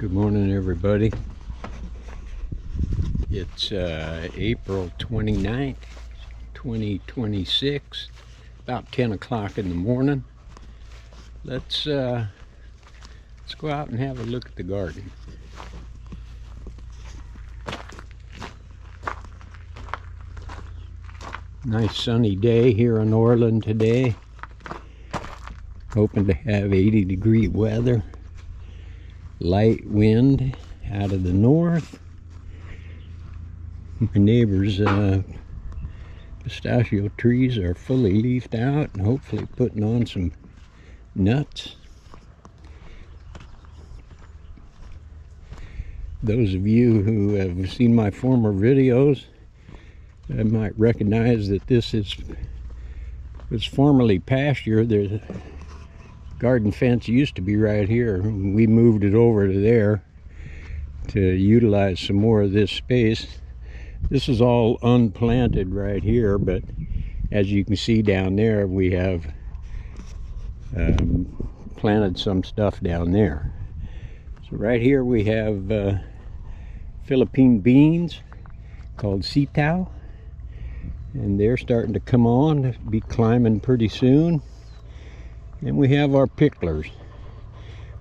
Good morning, everybody. It's April 29th, 2026, about 10 o'clock in the morning. Let's go out and have a look at the garden. Nice sunny day here in Orland today. Hoping to have 80-degree weather. Light wind out of the north. My neighbor's pistachio trees are fully leafed out and hopefully putting on some nuts. Those of you who have seen my former videos might recognize that this was formerly pasture. The garden fence used to be right here. We moved it over to there to utilize some more of this space. This is all unplanted right here, but as you can see down there, we have planted some stuff down there. So right here we have Philippine beans called sitaw, and they're starting to come on, be climbing pretty soon. And we have our picklers.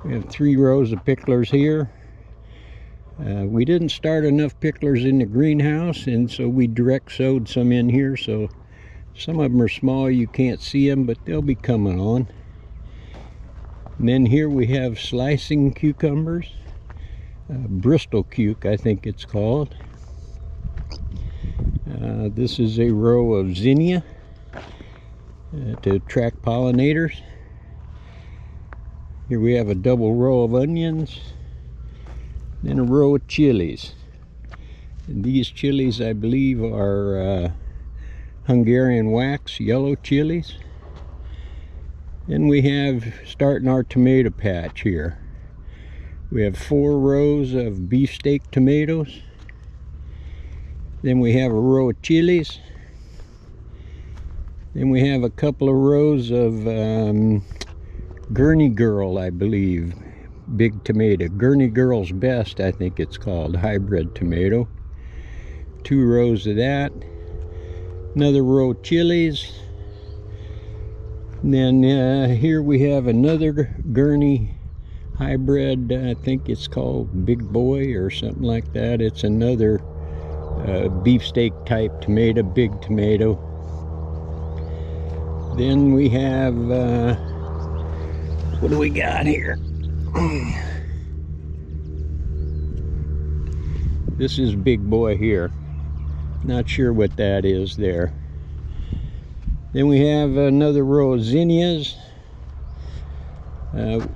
We have 3 rows of picklers here. We didn't start enough picklers in the greenhouse, and so we direct sowed some in here. So some of them are small, you can't see them, but they'll be coming on. And then here we have slicing cucumbers. Bristol cuke, I think it's called. This is a row of zinnia to attract pollinators. Here we have a double row of onions, then a row of chilies. And these chilies, I believe, are Hungarian wax yellow chilies. Then we have, starting our tomato patch here, we have 4 rows of beefsteak tomatoes. Then we have a row of chilies. Then we have a couple of rows of Gurney Girl, I believe, big tomato. Gurney Girl's Best, I think it's called, hybrid tomato. 2 rows of that. Another row of chilies. And then here we have another Gurney hybrid, I think it's called Big Boy or something like that. It's another beefsteak type tomato, big tomato. Then we have, what do we got here? This is Big Boy here. Not sure what that is there. Then we have another row of zinnias. The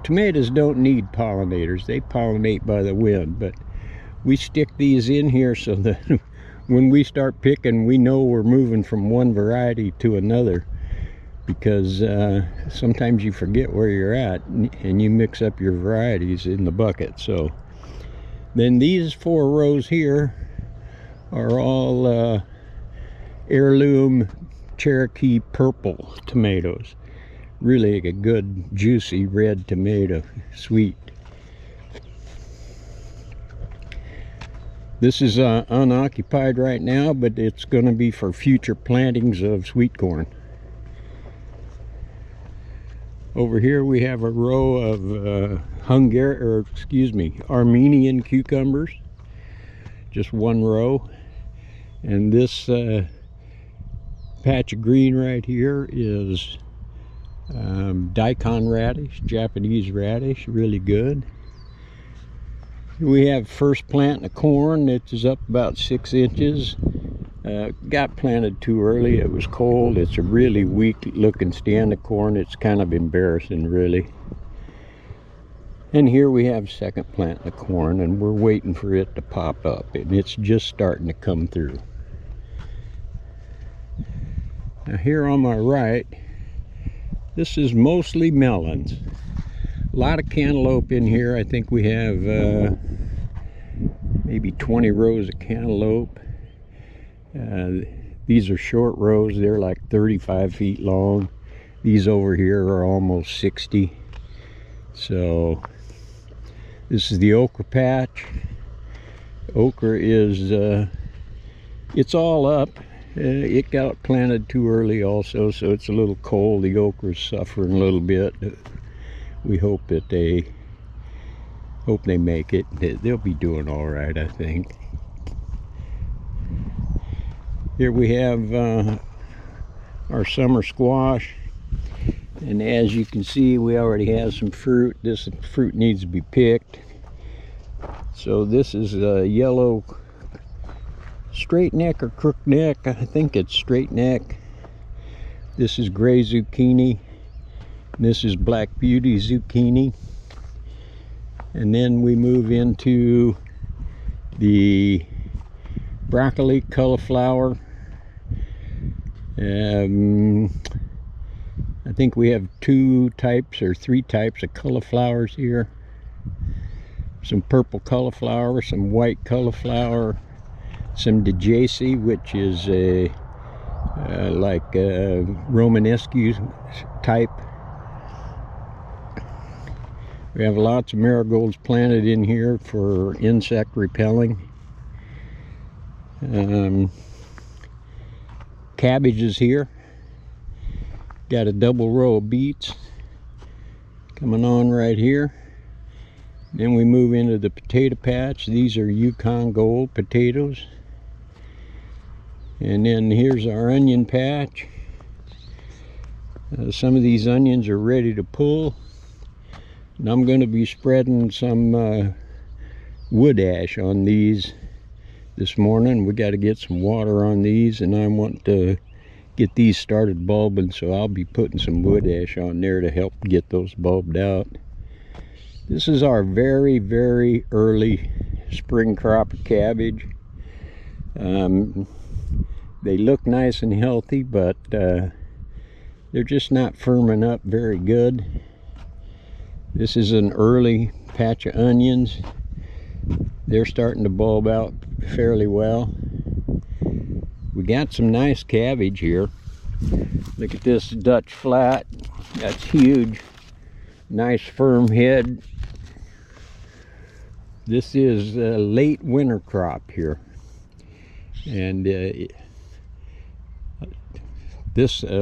tomatoes don't need pollinators. They pollinate by the wind, but we stick these in here so that when we start picking, we know we're moving from one variety to another, because sometimes you forget where you're at and you mix up your varieties in the bucket. So then these 4 rows here are all heirloom Cherokee purple tomatoes. Really a good juicy red tomato, sweet. This is unoccupied right now, but it's going to be for future plantings of sweet corn. Over here we have a row of Armenian cucumbers. Just 1 row. And this patch of green right here is daikon radish, Japanese radish, really good. We have first plant of corn. It is up about 6 inches. Got planted too early. It was cold. It's a really weak looking stand of corn. It's kind of embarrassing, really. And here we have second plant of corn, and we're waiting for it to pop up, and it's just starting to come through. Now here on my right, this is mostly melons. A lot of cantaloupe in here. I think we have maybe 20 rows of cantaloupe. These are short rows. They're like 35 feet long. These over here are almost 60. So this is the okra patch. Okra is, it's all up. It got planted too early also, so it's a little cold. The okra is suffering a little bit. We hope that they make it. They'll be doing all right, I think. Here we have our summer squash, and as you can see, we already have some fruit. This fruit needs to be picked. So this is a yellow straight neck or crook neck. I think it's straight neck. This is gray zucchini. This is black beauty zucchini. And then we move into the broccoli, cauliflower. I think we have 2 types or 3 types of cauliflowers here. Some purple cauliflower, some white cauliflower, some DeJacy, which is a like a Romanesque type. We have lots of marigolds planted in here for insect repelling. Cabbage is here. Got a double row of beets coming on right here. Then we move into the potato patch. These are Yukon Gold potatoes. And then here's our onion patch. Some of these onions are ready to pull. And I'm going to be spreading some wood ash on these this morning. We got to get some water on these, and I want to get these started bulbing, so I'll be putting some wood ash on there to help get those bulbed out. This is our very, very early spring crop of cabbage. They look nice and healthy, but they're just not firming up very good. This is an early patch of onions. They're starting to bulb out fairly well. We got some nice cabbage here. Look at this Dutch flat. That's huge. Nice firm head. This is a late winter crop here. And a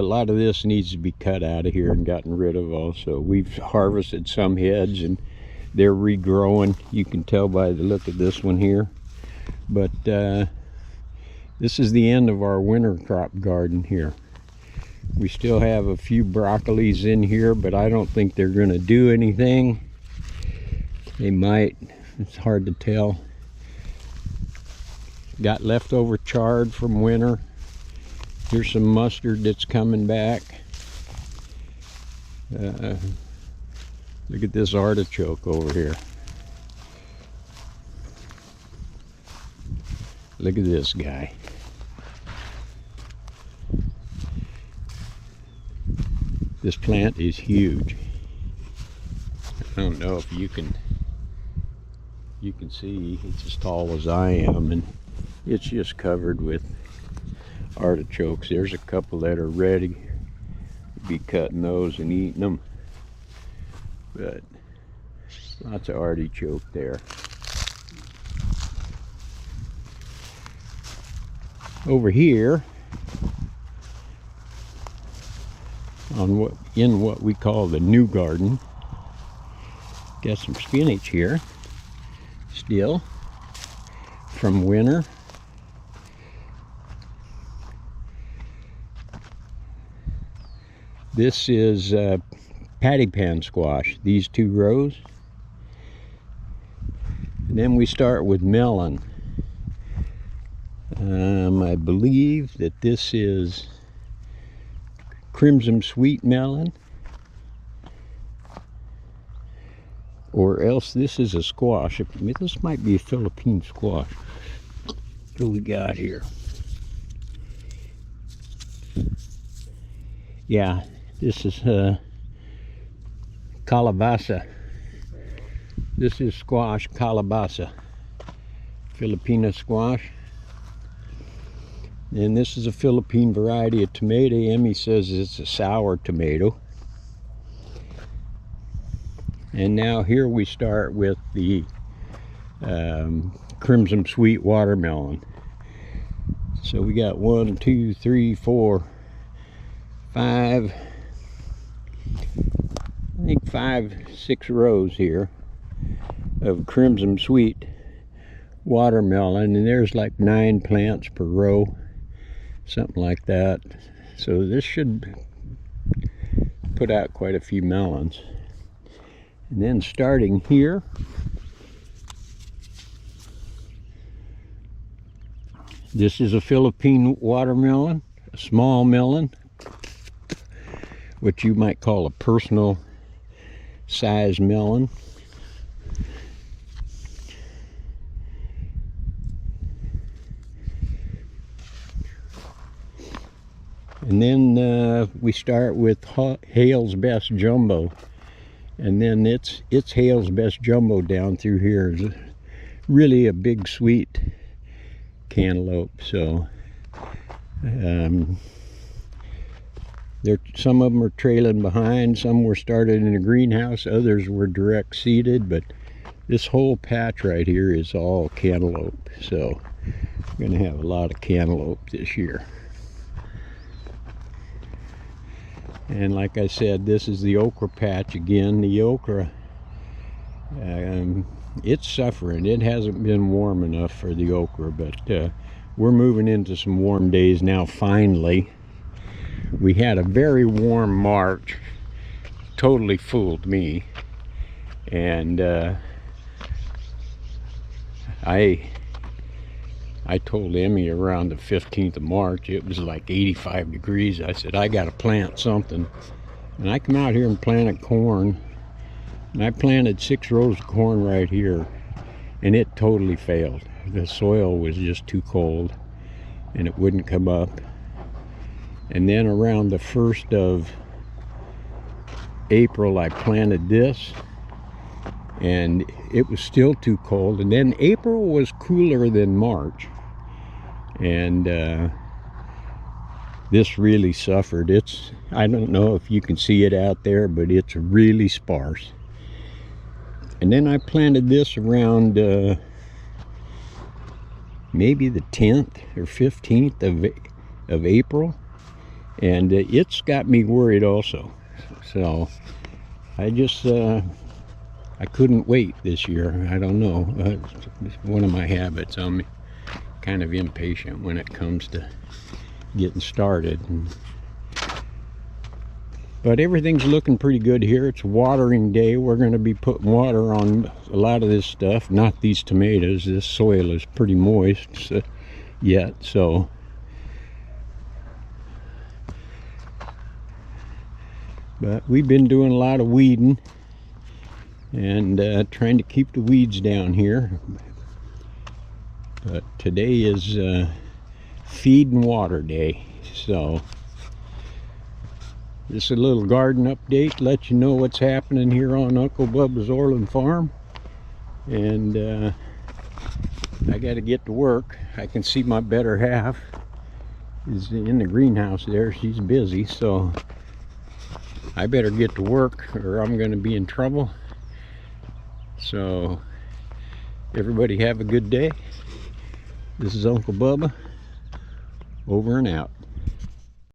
lot of this needs to be cut out of here and gotten rid of also. We've harvested some heads and they're regrowing. You can tell by the look of this one here. But this is the end of our winter crop garden here. We still have a few broccolis in here, but I don't think they're going to do anything. They might. It's hard to tell. Got leftover chard from winter. Here's some mustard that's coming back. Look at this artichoke over here. Look at this guy. This plant is huge. I don't know if you can see, it's as tall as I am, and it's just covered with artichokes. There's a couple that are ready. Be cutting those and eating them. But lots of artichoke there. Over here, in what we call the new garden, got some spinach here still from winter. This is patty pan squash, these 2 rows. And then we start with melon. I believe that this is crimson sweet melon, or else this is a squash. This might be a Philippine squash. What we got here? Yeah, this is calabasa. This is squash calabasa, Filipino squash. And this is a Philippine variety of tomato. Emmy says it's a sour tomato. And now here we start with the Crimson Sweet watermelon. So we got 1, 2, 3, 4, 5, I think 5, 6 rows here of Crimson Sweet watermelon, and there's like 9 plants per row, something like that. So this should put out quite a few melons. And then starting here, this is a Philippine watermelon, a small melon, what you might call a personal size melon. And then we start with Hale's Best Jumbo, and then it's Hale's Best Jumbo down through here. It's really a big sweet cantaloupe. So some of them are trailing behind, some were started in a greenhouse, others were direct seeded, but this whole patch right here is all cantaloupe. So we're going to have a lot of cantaloupe this year. And like I said, this is the okra patch again. The okra, it's suffering. It hasn't been warm enough for the okra, but we're moving into some warm days now finally. We had a very warm March, totally fooled me. And I told Emmy around the 15th of March, it was like 85 degrees. I said, I got to plant something. And I come out here and planted corn. And I planted 6 rows of corn right here. And it totally failed. The soil was just too cold. And it wouldn't come up. And then around the 1st of April, I planted this. And it was still too cold. And then April was cooler than March. And this really suffered. I don't know if you can see it out there, but it's really sparse. And then I planted this around maybe the 10th or 15th of April, and it's got me worried also. So I just I couldn't wait this year. I don't know, it's one of my habits. I'm kind of impatient when it comes to getting started. But everything's looking pretty good here. It's watering day. We're going to be putting water on a lot of this stuff, not these tomatoes. This soil is pretty moist yet, so but we've been doing a lot of weeding and trying to keep the weeds down here. But today is feed and water day, so just a little garden update, let you know what's happening here on Uncle Bubba's Orland Farm. And I got to get to work. I can see my better half is in the greenhouse there. She's busy, so I better get to work or I'm going to be in trouble. So everybody have a good day. This is Uncle Bubba, over and out.